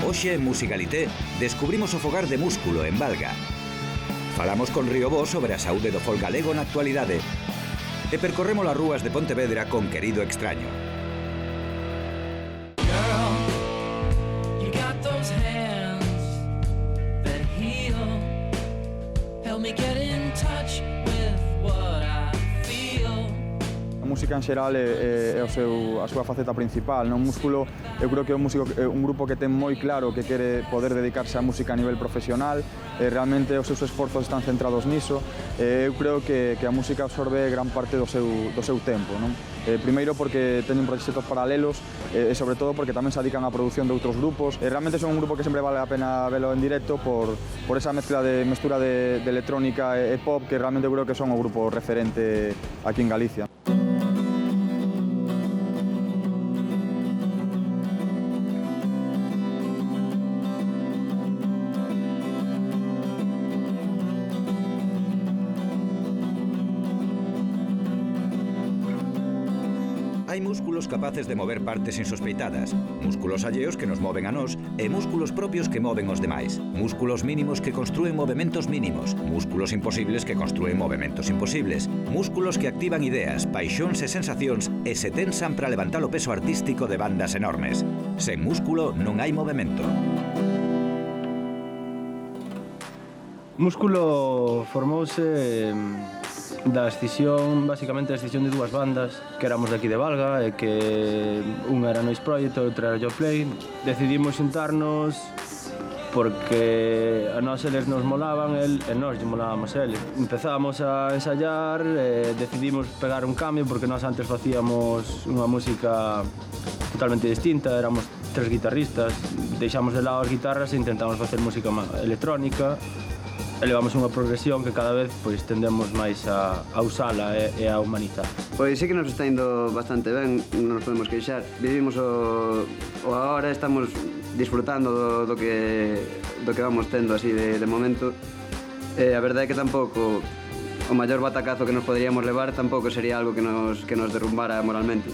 Hoxe en Musicalité descubrimos o fogar de Músculo en Valga. Falamos con Riobó sobre a saúde do folk galego na actualidade e percorremos as rúas de Pontevedra con Querido Extraño. A música en xeral é a súa faceta principal, non? Músculo, eu creo que é un grupo que ten moi claro que quere poder dedicarse á música a nivel profesional, realmente os seus esforzos están centrados niso, eu creo que a música absorbe gran parte do seu tempo, non? Primeiro porque teñen proxectos paralelos e sobre todo porque tamén se dedican á produción de outros grupos. Realmente son un grupo que sempre vale a pena velo en directo por esa mestura de electrónica e pop que realmente eu creo que son o grupo referente aquí en Galicia. Hai músculos capaces de mover partes insospeitadas, músculos alleos que nos moven a nós e músculos propios que moven os demais, músculos mínimos que construen movementos mínimos, músculos imposibles que construen movementos imposibles, músculos que activan ideas, paixóns e sensacións e se tensan para levantar o peso artístico de bandas enormes. Sen músculo non hai movemento. Músculo formouse da escisión, basicamente a escisión de dúas bandas que éramos de aquí de Valga e que unha era Noise Project e outra era Joplay. Decidimos xuntarnos porque a nós eles nos molaban e nós lle molábamos a eles. Empezábamos a ensayar e decidimos pegar un cambio porque nós antes facíamos unha música totalmente distinta, éramos tres guitarristas, deixamos de lado as guitarras e intentamos facer música electrónica. Elevamos unha progresión que cada vez pois tendemos máis a usala e a humanizar. Pois sí que nos está indo bastante ben, non nos podemos queixar. Vivimos o agora, estamos disfrutando do que vamos tendo así de momento. A verdade é que tampouco o maior batacazo que nos poderíamos levar tampouco sería algo que nos derrumbara moralmente.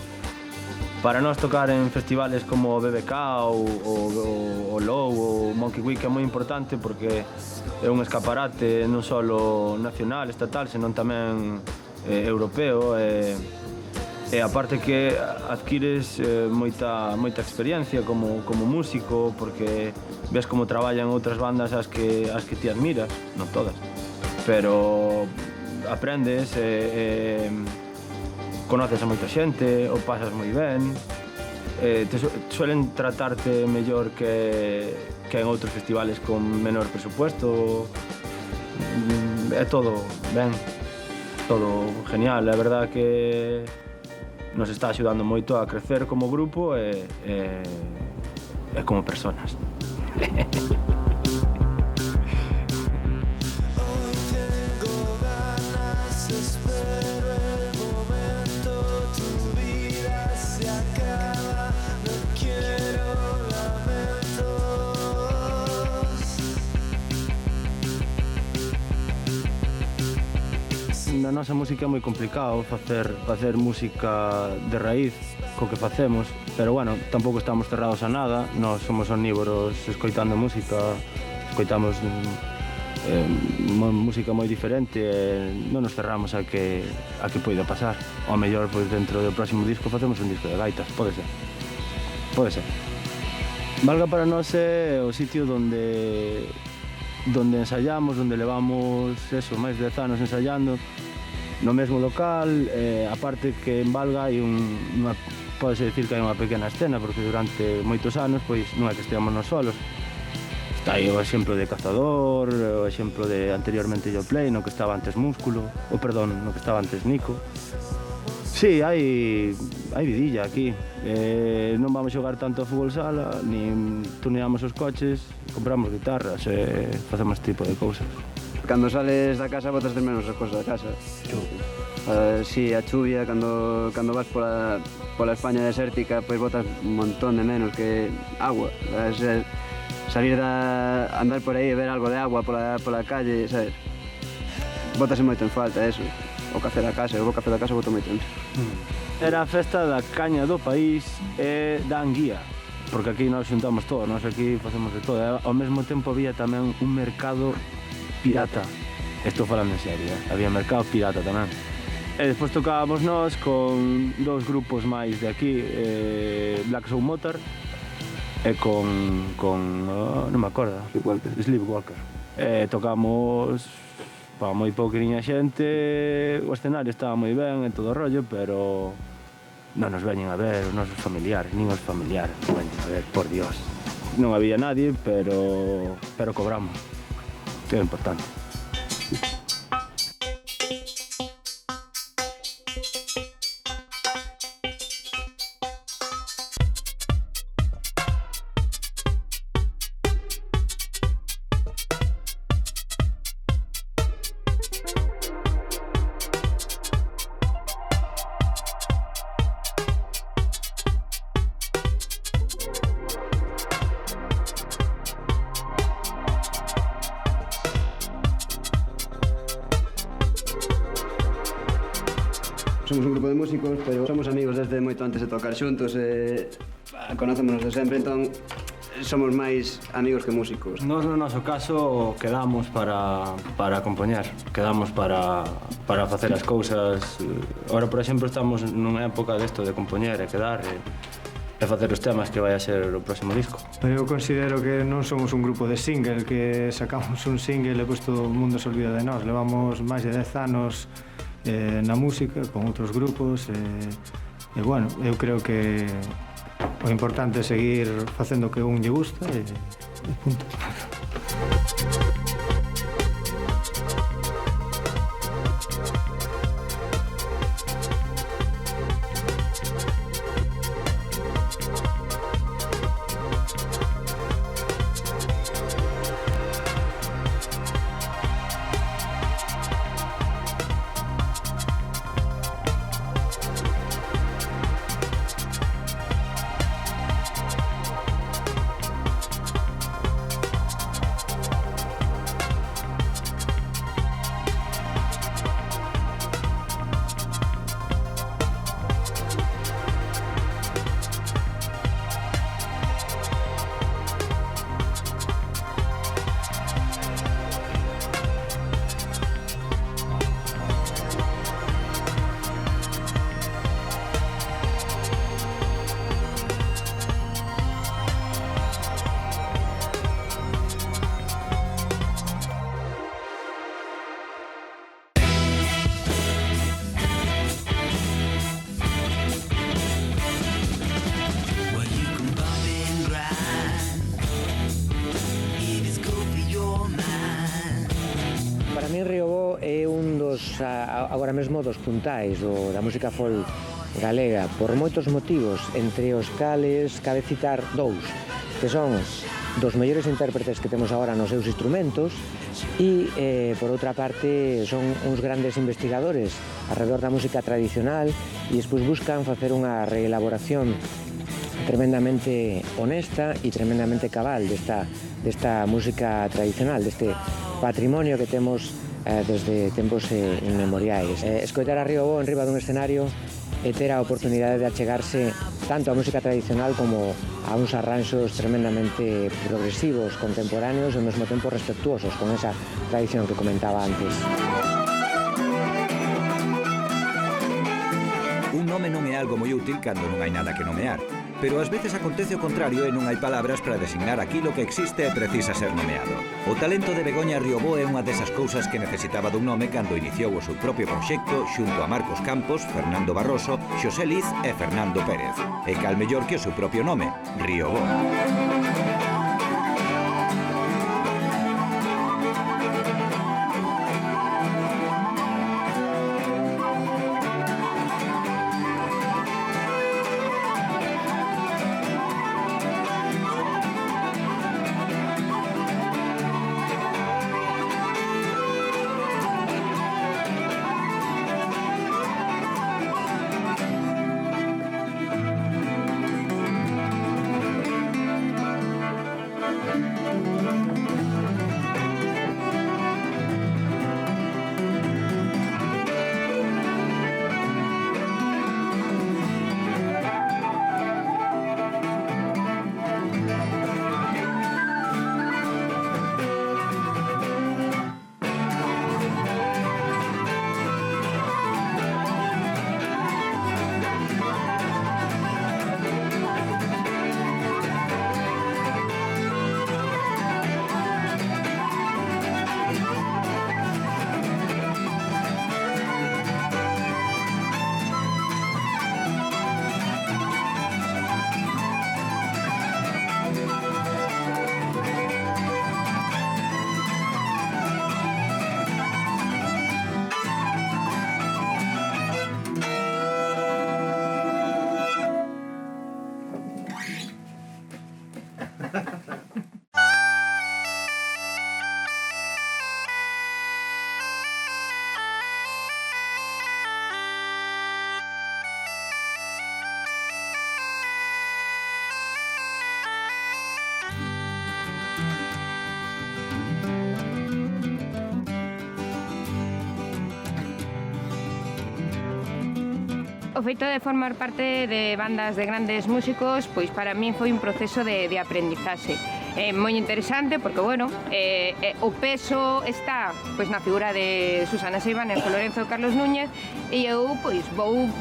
Para nós tocar en festivales como o BBK ou Low ou Monkey Week é moi importante porque é un escaparate non só nacional, estatal, senón tamén europeo e aparte que adquires moita experiencia como músico porque ves como traballan outras bandas as que ti admiras, non todas, pero aprendes conoces a moita xente, o pasas moi ben, suelen tratarte mellor que en outros festivales con menor presupuesto, é todo ben, todo genial, a verdad que nos está axudando moito a crecer como grupo e como personas. Na nosa música é moi complicado facer música de raíz co que facemos, pero bueno, tampouco estamos cerrados a nada, nós somos omnívoros escoitando música, escoitamos música moi diferente e non nos cerramos a que poida pasar. Ao mellor, pois, dentro do próximo disco facemos un disco de gaitas, pode ser. Valga para nós é o sitio onde ensayamos, onde levamos máis de 10 anos ensayando no mesmo local, aparte que en Valga hai podese dicir que hai unha pequena escena porque durante moitos anos pois non é que esteamos nos solos. Está aí o exemplo de Cazador, o exemplo de anteriormente Joplay, no que estaba antes Músculo, no que estaba antes Nico. Sí, hai vidilla aquí. Non vamos xogar tanto a fútbol sala, nin tuneamos os coches, compramos guitarras e facemos este tipo de cousas. Cando sales da casa botas de menos as cousas da casa. Si a chuvia, cando vas pola España desértica, pois botas un montón de menos que agua. Salir andar por aí e ver algo de agua pola calle, sabes? Bótase moito en falta eso. O café da casa, eu o café da casa boto moito en falta. Era a festa da caña do país e da anguía, porque aquí nos xuntamos todos, nós aquí facemos de todo. Ao mesmo tempo había tamén un mercado pirata. Estou falando en serio, había mercado pirata tamén. E despois tocábamos nós con dous grupos máis de aquí, Black Soul Motor e con non me acordo, Sleepwalker. Tocamos para moi pouquinha xente, o escenario estaba moi ben e todo o rollo, pero non nos veñen a ver os nosos familiares, nin os familiares nos veñen a ver, por Dios. Non había nadie, pero cobramos, que é importante. Somos un grupo de músicos, pero somos amigos desde moito antes de tocar xuntos e conocémonos de sempre, entón somos máis amigos que músicos. Nos no noso caso quedamos para compoñer, quedamos para facer as cousas. Ahora, por exemplo, estamos nunha época desto de compoñer e quedar e facer os temas que vai a ser o próximo disco. Eu considero que non somos un grupo de single, que sacamos un single e pois todo o mundo se olvida de nós. Levamos máis de 10 anos na música, con outros grupos e bueno, eu creo que o importante é seguir facendo o que un lle gusta e punto. Para mí Río Bo é un dos, agora mesmo, dos puntais da música folk galega, por moitos motivos, entre os cales cabe citar dous, que son dos mellores intérpretes que temos agora nos seus instrumentos e, por outra parte, son uns grandes investigadores alrededor da música tradicional e despois buscan facer unha reelaboración tremendamente honesta e tremendamente cabal desta música tradicional, deste patrimonio que temos desde tempos inmemoriais. Escoitar a Río Bo en riba dun escenario e ter a oportunidade de achegarse tanto a música tradicional como a uns arranxos tremendamente progresivos, contemporáneos e ao mesmo tempo respetuosos con esa tradición que comentaba antes. Un nome non é algo moi útil cando non hai nada que nomear, pero ás veces acontece o contrario e non hai palabras para designar aquilo que existe e precisa ser nomeado. O talento de Begoña Río Bo é unha desas cousas que necesitaba dun nome cando iniciou o seu propio proxecto xunto a Marcos Campos, Fernando Barroso, Xosé Liz e Fernando Pérez. E cal mellor que o seu propio nome, Río Bo. O feito de formar parte de bandas de grandes músicos, pois para min foi un proceso de aprendizaxe. É moi interesante porque, bueno, o peso está pois na figura de Susana Seibanes e Lorenzo Carlos Núñez e eu pois vou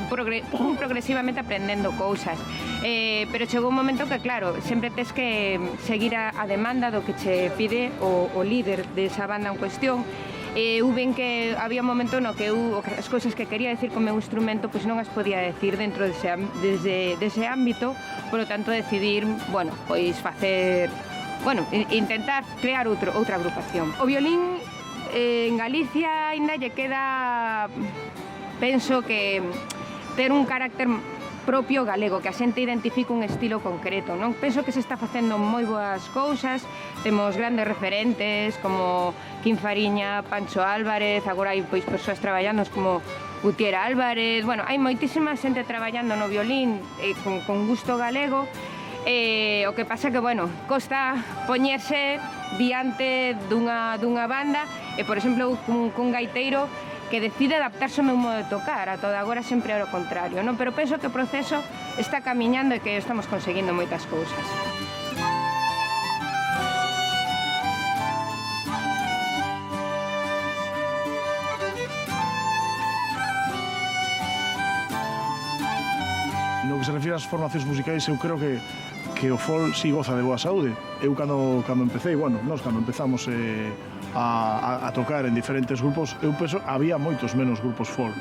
progresivamente aprendendo cousas. Pero chegou un momento que, claro, sempre tes que seguir a demanda do que che pide o líder desa banda en cuestión. Eu ven que había un momento no que eu as cousas que quería decir con meu instrumento pois non as podía decir dentro dese ámbito, polo tanto decidir, bueno, pois facer, bueno, intentar crear outra agrupación. O violín en Galicia ainda lle queda, penso que ter un carácter propio galego, que a xente identifica un estilo concreto, non? Penso que se está facendo moi boas cousas, temos grandes referentes como Quim Fariña, Pancho Álvarez, agora hai pois persoas traballando como Gutiérrez Álvarez, bueno, hai moitísima xente traballando no violín con gusto galego, o que pasa que, bueno, costa poñerse diante dunha banda e, por exemplo, cun gaiteiro que decide adaptarse ao meu modo de tocar, a toda agora sempre era o contrario, non? Pero penso que o proceso está camiñando e que estamos conseguindo moitas cousas. No que se refira ás formacións musicais, eu creo que o folk si goza de boa saúde. Eu cando empecé, bueno, nós cando empezamos a tocar en diferentes grupos, eu penso había moitos menos grupos folk.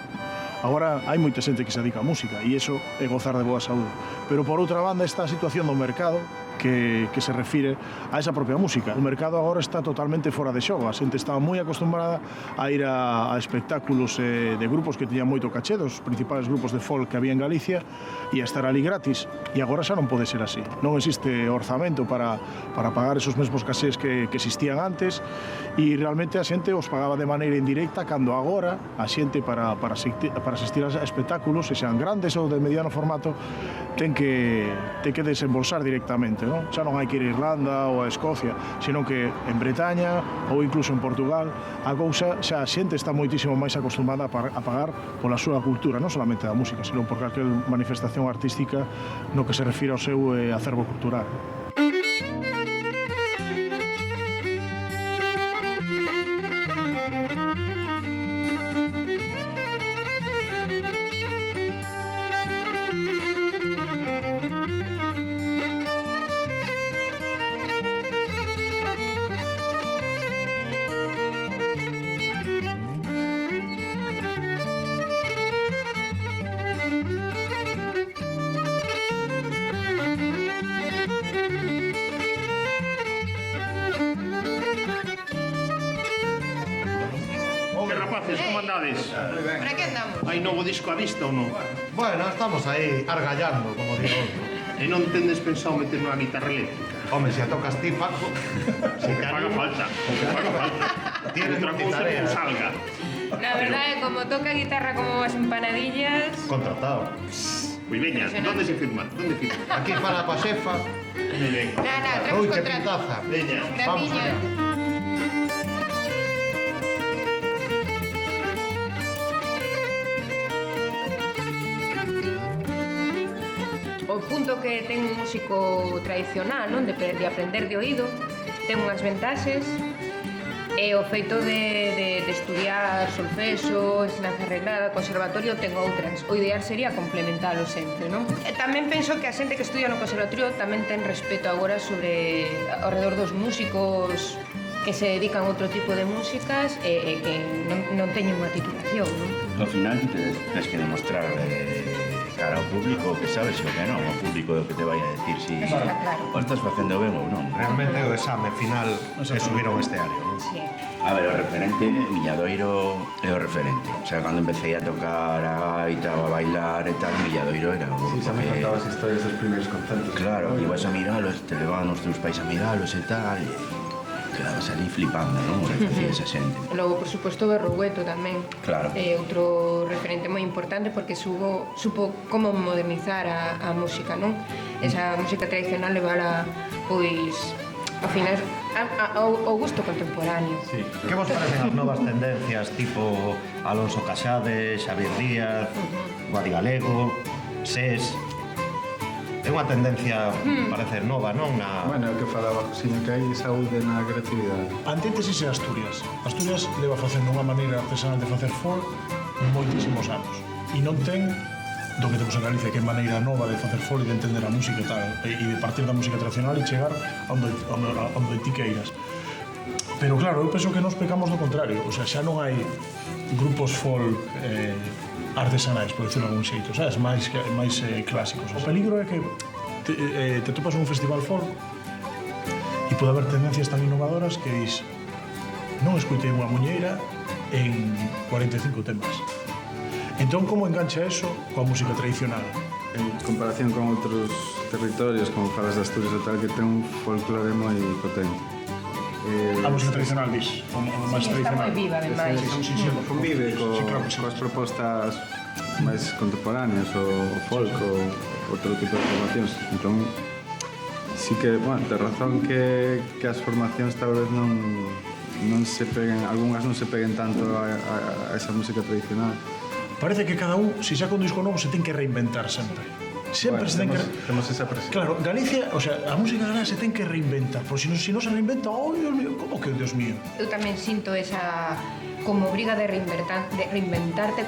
Agora hai moita xente que se dedica a música e iso é gozar de boa saúde. Pero por outra banda está a situación do mercado que se refire a esa propia música. O mercado agora está totalmente fora de xogo. A xente estaba moi acostumbrada a ir a espectáculos de grupos que tiñan moito caché, dos principales grupos de folk que había en Galicia, e a estar ali gratis. E agora xa non pode ser así. Non existe orzamento para pagar esos mesmos casés que existían antes, e realmente a xente os pagaba de maneira indirecta, cando agora a xente para asistir a espectáculos, se sean grandes ou de mediano formato, ten que desembolsar directamente, non? Xa non hai que ir a Irlanda ou a Escocia, senón que en Bretaña ou incluso en Portugal a cousa xa a xente está moitísimo máis acostumada a pagar pola súa cultura, non solamente da música, senón por calquer manifestación artística no que se refira ao seu acervo cultural. Como andades? Por aquí andamos. Hai novo disco a vista ou non? Bueno, estamos aí argallando, como digo outro. E non tendes pensado meter unha guitarra eléctrica? Home, se a tocas ti, Paco, Se paga falta, paga falta. tienes Outra cousa que multitarea. non salga. La verdade, como toca guitarra como as empanadillas... Contratado. Pois veña, onde se firma? Onde firma? Aquí para pa xefa. Traemos Ui, que contrato. pintaza. Veña. Vamos Gratiño. allá. O punto que ten un músico tradicional, non? De aprender de oído, ten unhas ventaxes, e o feito de estudiar solfexo, ensinanza reglada, conservatorio, ten outras. O ideal sería complementalo sempre, non? E tamén penso que a xente que estudia no conservatorio tamén ten respeto agora sobre ao redor dos músicos que se dedican a outro tipo de músicas e que non teñen unha titulación, non? Ao final tens que demostrar cara ao público que sabes o que non, ao público que te vai a decir si Está claro. o estás facendo ben ou non. Realmente o exame final se subir ao esteario. Sí. A ver, o referente, Milladoiro é o referente. O sea, cando empecé a tocar a gaita ou a bailar e tal, Milladoiro era o grupo Xa me contabas historias dos primeiros concertos. Claro, ibas a miralos, te levaban os teus pais a miralos e tal, e quedabas ali flipando, non? O que facía esa xente. Logo, por suposto, Berrugueto tamén. Claro. Outro referente moi importante porque supo como modernizar a música, non? Esa música tradicional levala, pois, ao final ao gusto contemporáneo. Sí. Que vos parecen as novas tendencias tipo Alonso Casade, Xavier Díaz, Guadi Galego, SES? É unha tendencia, parece nova, non? Bueno, é o que falaba, sino que hai saúde na creatividade. Antítesis é Asturias. Asturias leva facendo unha maneira artesanal de facer folk moitísimos anos. E non ten do que temos en Galicia, que é maneira nova de facer folk e de entender a música e tal, e de partir da música tradicional e chegar onde ti queiras. Pero claro, eu penso que nos pecamos do contrario, o sea, xa non hai grupos folk artesanais, por decirlo de algún xeito, sabes, máis clásicos. O peligro é que te topas un festival folk e pode haber tendencias tan innovadoras que dis non escoitei unha muñeira en 45 temas. Entón, como engancha eso coa música tradicional? En comparación con outros territorios, como falas de Asturias e tal, que ten un folclore moi potente. A música tradicional, dis, o máis tradicional. Está moi viva, ademais. Convive coas propostas máis contemporáneas, o folk, ou outro tipo de formacións. Entón, sí que, bueno, ten razón que as formacións tal vez non se peguen, algunhas non se peguen tanto a esa música tradicional. Parece que cada un, se saca un disco novo, se ten que reinventar sempre. Sempre se ten que... Temos esa presión. Claro, Galicia, o sea, a música galega se ten que reinventar, porque se non se reinventa, oh, Dios mío, como que, Dios mío? Eu tamén sinto esa como obriga de reinventarte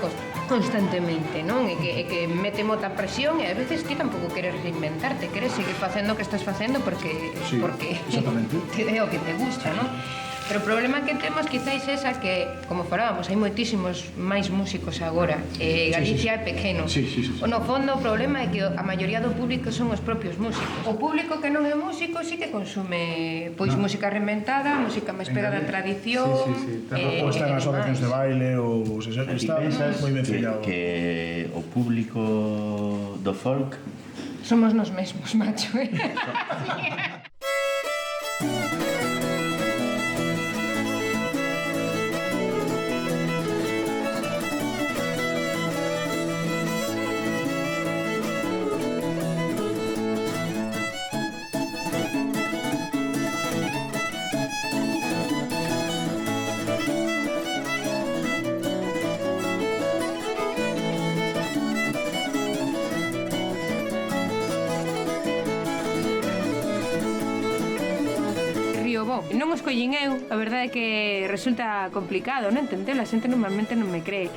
constantemente, non? E que mete moita presión e a veces ti tampouco queres reinventarte, queres seguir facendo o que estás facendo porque te é o que te gusta, non? Pero o problema que temos quizáis esa que, como falábamos, hai moitísimos máis músicos agora e Galicia é pequeno. No fondo o problema é que a maioría do público son os propios músicos. O público que non é músico sí que consume pois música reinventada, música máis pegada á tradición. Ou está nas asociacións de baile ou está moi ben fillado. Que o público do folk somos nos mesmos, macho. Non os collín eu, a verdade é que resulta complicado, non entendelo, a xente normalmente non me cree.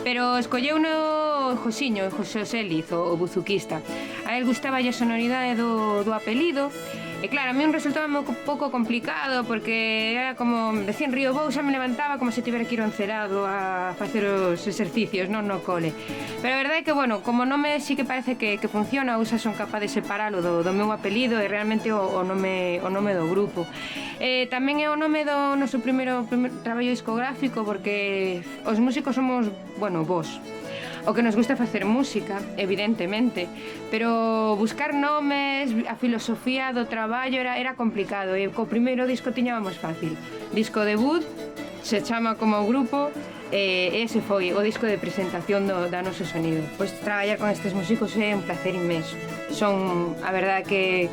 Pero escolleu no Josiño, José Oseliz, o buzuquista. A él gustaba a sonoridade do apelido. E claro, a mí resultaba un pouco complicado porque era como, decían Río Bou, xa me levantaba como se tivera que ir ao encerado a facer os exercicios, non no cole. Pero a verdade é que, bueno, como nome sí que parece que funciona, xa son capaz de separalo do meu apelido e realmente o nome do grupo. Tamén é o nome do noso primeiro traballo discográfico porque os músicos somos, bueno, vos. O que nos gusta facer música, evidentemente, pero buscar nomes, a filosofía do traballo era complicado e co primeiro disco tiñábamos fácil. Disco debut, se chama como grupo, e ese foi o disco de presentación da noso sonido. Pois traballar con estes músicos é un placer inmenso. Son, a verdade que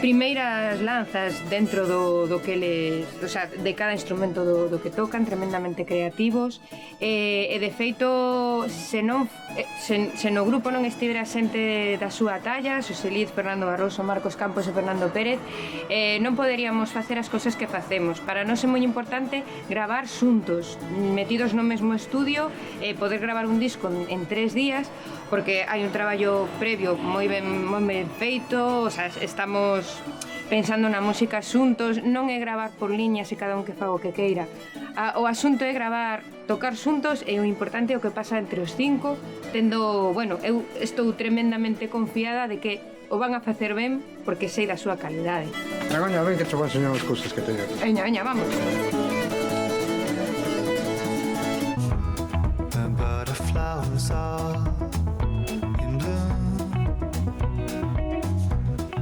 primeiras lanzas dentro do que eles, o sea, de cada instrumento do que tocan, tremendamente creativos e de feito se no grupo non estivera xente da súa talla, Xoseliz, Fernando Barroso, Marcos Campos e Fernando Pérez, non poderíamos facer as cousas que facemos. Para nós é moi importante gravar xuntos, metidos no mesmo estudio, poder gravar un disco en 3 días, porque hai un traballo previo moi ben feito, o sea, estamos pensando na música xuntos, non é gravar por liñas e cada un que faga o que queira. O asunto é gravar, tocar xuntos e o importante é o que pasa entre os 5, tendo, bueno, eu estou tremendamente confiada de que o van a facer ben porque sei da súa calidade. Begoña, ven que te vou enseñar as cousas que teño aquí. Veña, vamos. The butterflies are in bloom,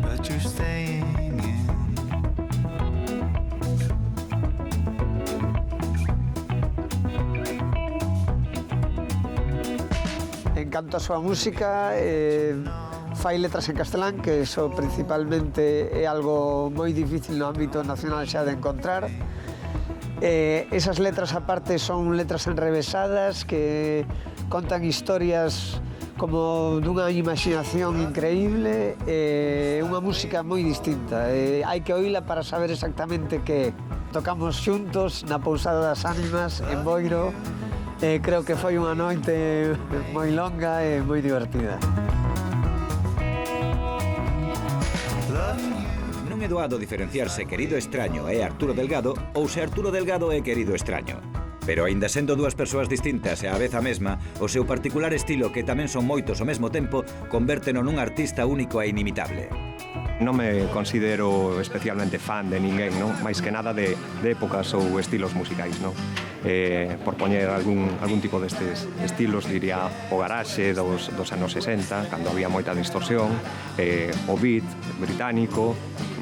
but you're staying in. En canto a súa música, fai letras en castelán, que iso principalmente é algo moi difícil no ámbito nacional xa de encontrar. Esas letras aparte son letras enrevesadas que contan historias como dunha imaginación increíble, unha música moi distinta. Hai que oíla para saber exactamente que tocamos xuntos na Pousada das Ánimas en Boiro. Creo que foi unha noite moi longa e moi divertida. Non é doado diferenciarse querido extraño é Arturo Delgado ou se Arturo Delgado é querido extraño. Pero aínda sendo dúas persoas distintas e á vez a mesma, o seu particular estilo, que tamén son moitos ao mesmo tempo, convérteno nun artista único e inimitable. Non me considero especialmente fan de ninguén, non? Mais que nada de épocas ou estilos musicais, non? Por poñer algún tipo destes estilos, diría o garaxe dos anos 60, cando había moita distorsión, o beat británico,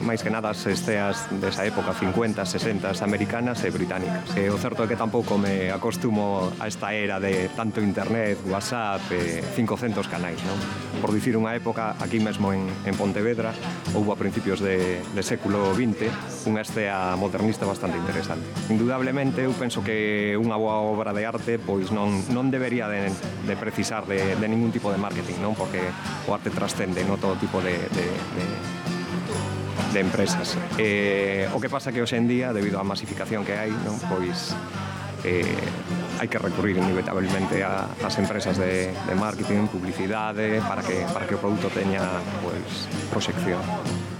máis que nada as esteas desa época, 50, 60, americanas e británicas. O certo é que tampouco me acostumo a esta era de tanto internet, WhatsApp, 500 canais, non? Por dicir unha época, aquí mesmo en Pontevedra, houve a principios de século XX unha estea modernista bastante interesante. Indudablemente, eu penso que unha boa obra de arte pois non debería de precisar de ningún tipo de marketing, non? Porque o arte trascende, non, todo tipo de empresas. O que pasa que hoxe en día, debido á masificación que hai, non, pois hai que recurrir inevitablemente ás empresas de marketing, publicidade, para que o produto teña pois proxección.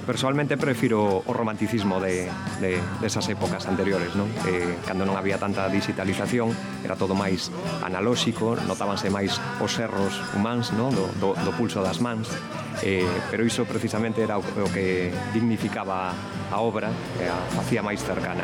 Personalmente prefiro o romanticismo desas épocas anteriores, non? Cando non había tanta digitalización, era todo máis analóxico, notábanse máis os erros humanos, non? Do pulso das mans, pero iso precisamente era o que dignificaba a obra e a facía máis cercana.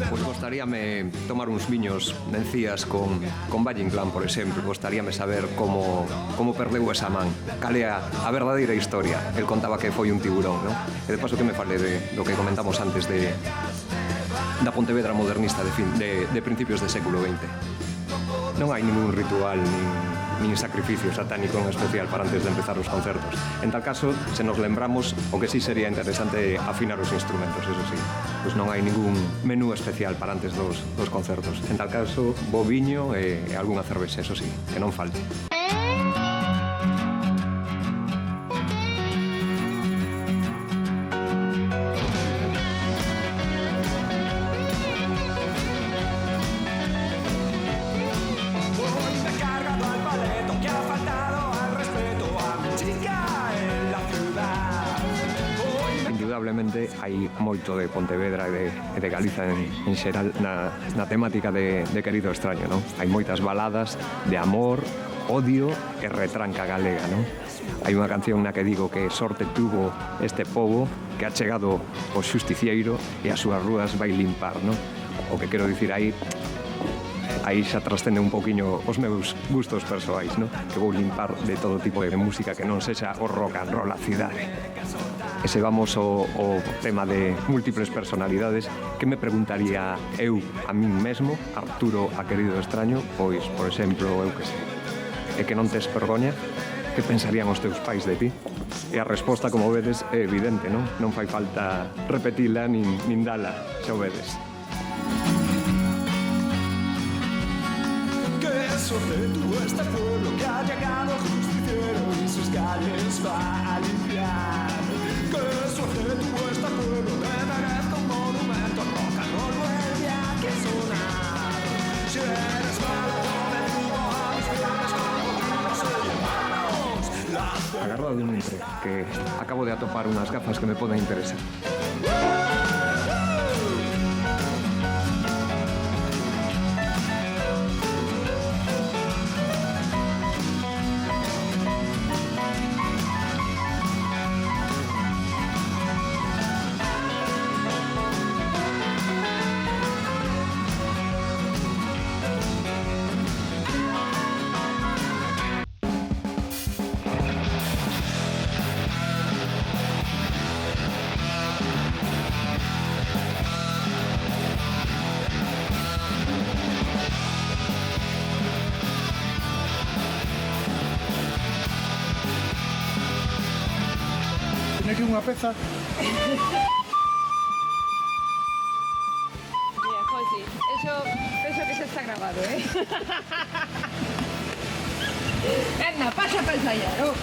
Pois gostaríame tomar uns viños de encías con Valle Inclán, por exemplo. Gostaríame saber como perdeu esa man. Cal é a verdadeira historia. El contaba que foi un tiburón, non? E de paso que me fale do que comentamos antes da Pontevedra modernista de principios do século XX. Non hai ningún ritual, nin sacrificio satánico en especial para antes de empezar os concertos. En tal caso, se nos lembramos, o que sí sería interesante afinar os instrumentos, eso sí. Pois non hai ningún menú especial para antes dos concertos. En tal caso, bo viño e algunha cervexa, eso sí, que non falte. Indudablemente hai moito de Pontevedra e de Galiza en xeral na temática de Querido Extraño, non? Hai moitas baladas de amor, odio e retranca galega, non? Hai unha canción na que digo que sorte tuvo este pobo que ha chegado o xusticieiro e as súas rúas vai limpar, non? O que quero dicir aí xa trascende un poquinho os meus gustos persoais, non? Que vou limpar de todo tipo de música que non sexa o rock and roll a cidade. E se vamos ao tema de múltiples personalidades, que me preguntaría eu a min mesmo, Arturo a Querido Extraño, pois, por exemplo, eu que sei, é que non tes vergoña? Que pensarían os teus pais de ti? E a resposta, como vedes, é evidente, non? Non fai falta repetila nin dala, xa o vedes. Que suerte tuvo este pueblo que ha llegado justiciero y sus calles va a limpiar. Que suerte tuvo este pueblo que merezca un monumento, rock and roll vuelve aquí a sonar. Si eres malo, me digo a mis piernas como no soy hermanos. Agarrado de un entre, que acabo de atopar unas gafas que me poden interesar. Tiene aquí unha peza. Mira, José, eso que se está grabado, ¿eh? Venga, pasa para ensayar, ¿no?